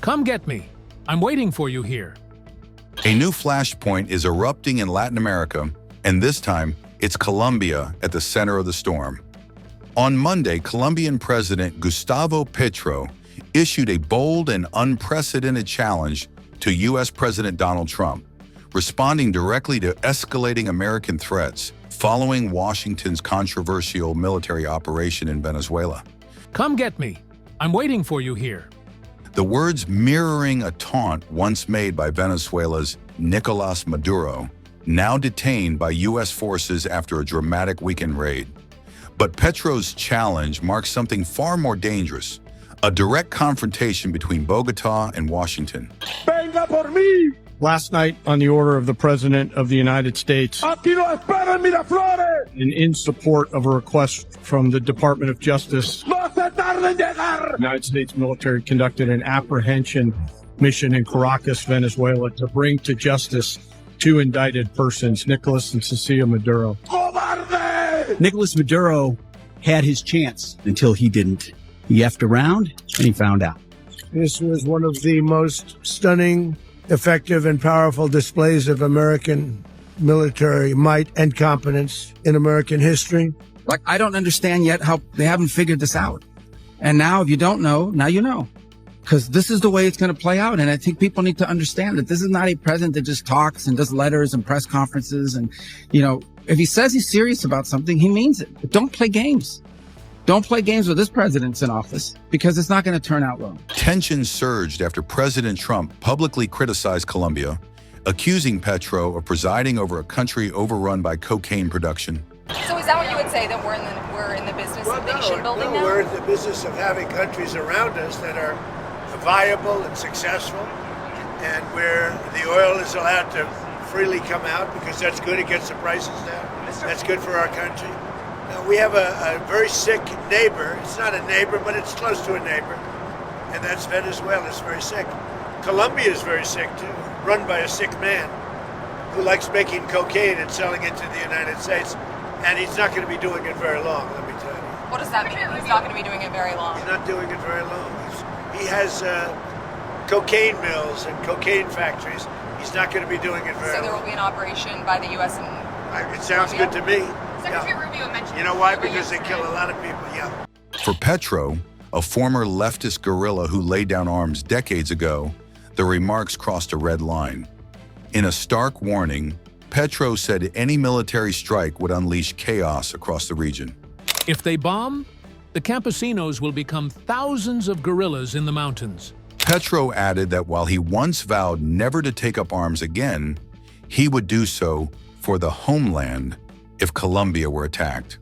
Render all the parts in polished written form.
Come get me. I'm waiting for you here. A new flashpoint is erupting in Latin America, and this time, it's Colombia at the center of the storm. On Monday, Colombian President Gustavo Petro issued a bold and unprecedented challenge to U.S. President Donald Trump, responding directly to escalating American threats following Washington's controversial military operation in Venezuela. Come get me. I'm waiting for you here. The words mirroring a taunt once made by Venezuela's Nicolás Maduro, now detained by U.S. forces after a dramatic weekend raid. But Petro's challenge marks something far more dangerous, a direct confrontation between Bogotá and Washington. Venga por mí. Last night, on the order of the President of the United States, Aquí lo esperan Miraflores. and in support of a request from the Department of Justice, No se tarde en llegar. the United States military conducted an apprehension mission in Caracas, Venezuela, to bring to justice two indicted persons, Nicolás and Cecilia Maduro. Cobarde. Nicolás Maduro had his chance until he didn't. He effed around and he found out. This was one of the most stunning, effective, and powerful displays of American military might and competence in American history. Like, I don't understand yet how they haven't figured this out. And now, if you don't know, now you know. Because this is the way it's going to play out. And I think people need to understand that this is not a president that just talks and does letters and press conferences. And, if he says he's serious about something, he means it. But don't play games. Don't play games with this president's in office, because it's not going to turn out well. Tensions surged after President Trump publicly criticized Colombia, accusing Petro of presiding over a country overrun by cocaine production. So is that what you would say, that we're in the business of nation building now? We're in the business of having countries around us that are viable and successful, and where the oil is allowed to freely come out, because that's good. It gets the prices down. That's good for our country. Now, we have a very sick neighbor. It's not a neighbor, but it's close to a neighbor, and that's Venezuela. It's very sick. Colombia is very sick too, run by a sick man who likes making cocaine and selling it to the United States, and he's not going to be doing it very long, let me tell you. What does that mean? He's not going to be doing it very long. He's not doing it very long. He has cocaine mills and cocaine factories. He's not going to be doing it very long. So there will be an operation by the U.S. and It sounds good to me. Secretary Rubio mentioned. You know why? Because they kill a lot of people, yeah. For Petro, a former leftist guerrilla who laid down arms decades ago, the remarks crossed a red line. In a stark warning, Petro said any military strike would unleash chaos across the region. If they bomb, the campesinos will become thousands of guerrillas in the mountains. Petro added that while he once vowed never to take up arms again, he would do so for the homeland if Colombia were attacked.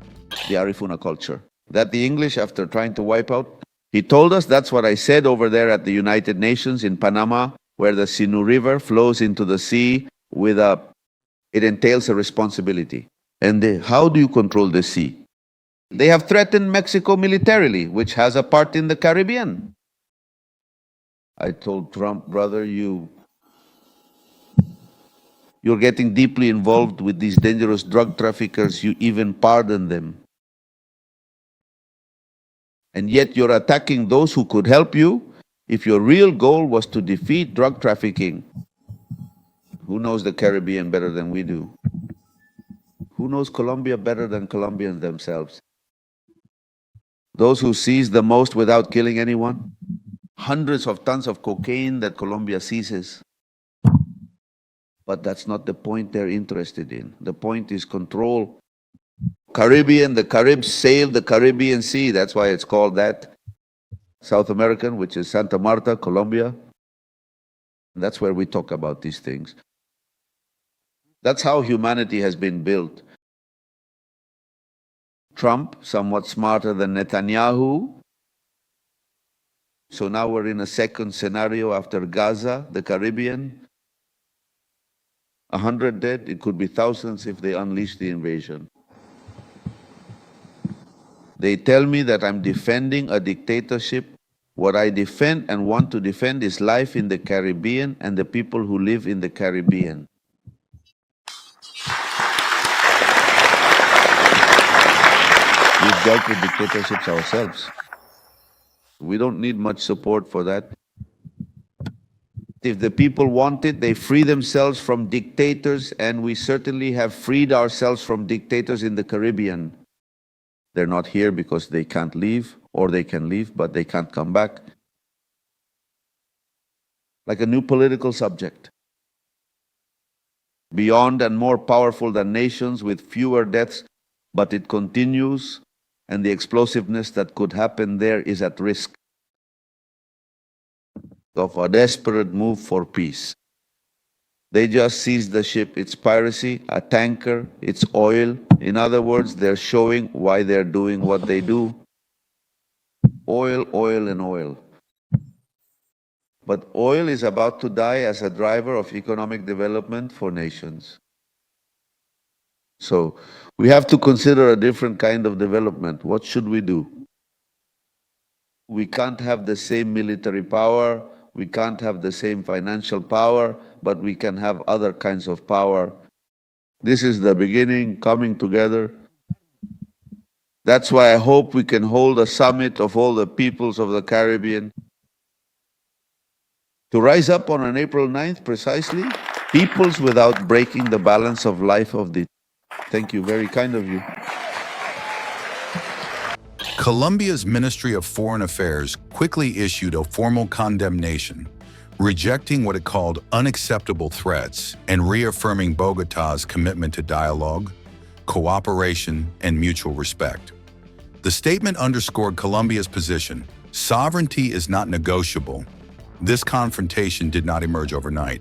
The Arifuna culture that the English, after trying to wipe out, he told us, that's what I said over there at the United Nations in Panama, where the Sinu River flows into the sea it entails a responsibility. And how do you control the sea? They have threatened Mexico militarily, which has a part in the Caribbean. I told Trump, brother, you're getting deeply involved with these dangerous drug traffickers. You even pardon them. And yet you're attacking those who could help you. If your real goal was to defeat drug trafficking, who knows the Caribbean better than we do? Who knows Colombia better than Colombians themselves? Those who seize the most without killing anyone? Hundreds of tons of cocaine that Colombia seizes. But that's not the point they're interested in. The point is control. The Caribs sailed the Caribbean Sea. That's why it's called that. South American, which is Santa Marta, Colombia. That's where we talk about these things. That's how humanity has been built. Trump, somewhat smarter than Netanyahu. So now we're in a second scenario after Gaza, the Caribbean. 100 dead, it could be thousands if they unleash the invasion. They tell me that I'm defending a dictatorship. What I defend and want to defend is life in the Caribbean and the people who live in the Caribbean. We've dealt with dictatorships ourselves. We don't need much support for that. If the people want it, they free themselves from dictators, and we certainly have freed ourselves from dictators in the Caribbean. They're not here because they can't leave, or they can leave, but they can't come back. Like a new political subject. Beyond and more powerful than nations with fewer deaths, but it continues, and the explosiveness that could happen there is at risk of a desperate move for peace. They just seized the ship. It's piracy, a tanker, it's oil. In other words, they're showing why they're doing what they do. Oil, oil, and oil. But oil is about to die as a driver of economic development for nations. So we have to consider a different kind of development. What should we do? We can't have the same military power, we can't have the same financial power, but we can have other kinds of power. This is the beginning, coming together. That's why I hope we can hold a summit of all the peoples of the Caribbean to rise up on April 9th precisely, peoples without breaking the balance of life of the... Thank you, very kind of you. Colombia's Ministry of Foreign Affairs quickly issued a formal condemnation, rejecting what it called unacceptable threats and reaffirming Bogotá's commitment to dialogue, cooperation, and mutual respect. The statement underscored Colombia's position: sovereignty is not negotiable. This confrontation did not emerge overnight.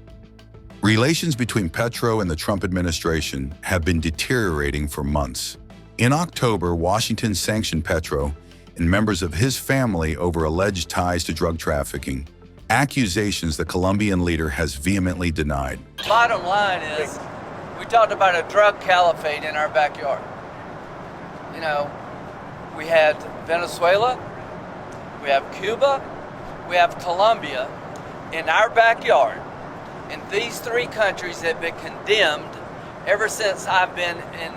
Relations between Petro and the Trump administration have been deteriorating for months. In October, Washington sanctioned Petro and members of his family over alleged ties to drug trafficking, accusations the Colombian leader has vehemently denied. Bottom line is, we talked about a drug caliphate in our backyard. You know, we had Venezuela, we have Cuba, we have Colombia in our backyard. And these three countries have been condemned ever since I've been in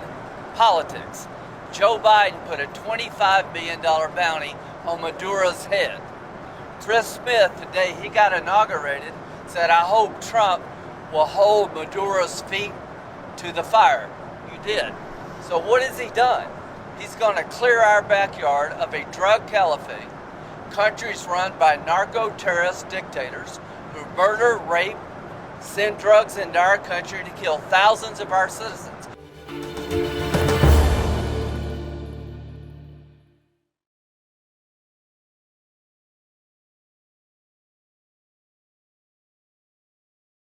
politics. Joe Biden put a $25 million bounty on Maduro's head. Chris Smith, today he got inaugurated, said, I hope Trump will hold Maduro's feet to the fire. You did. So what has he done? He's going to clear our backyard of a drug caliphate, countries run by narco-terrorist dictators who murder, rape, send drugs into our country to kill thousands of our citizens.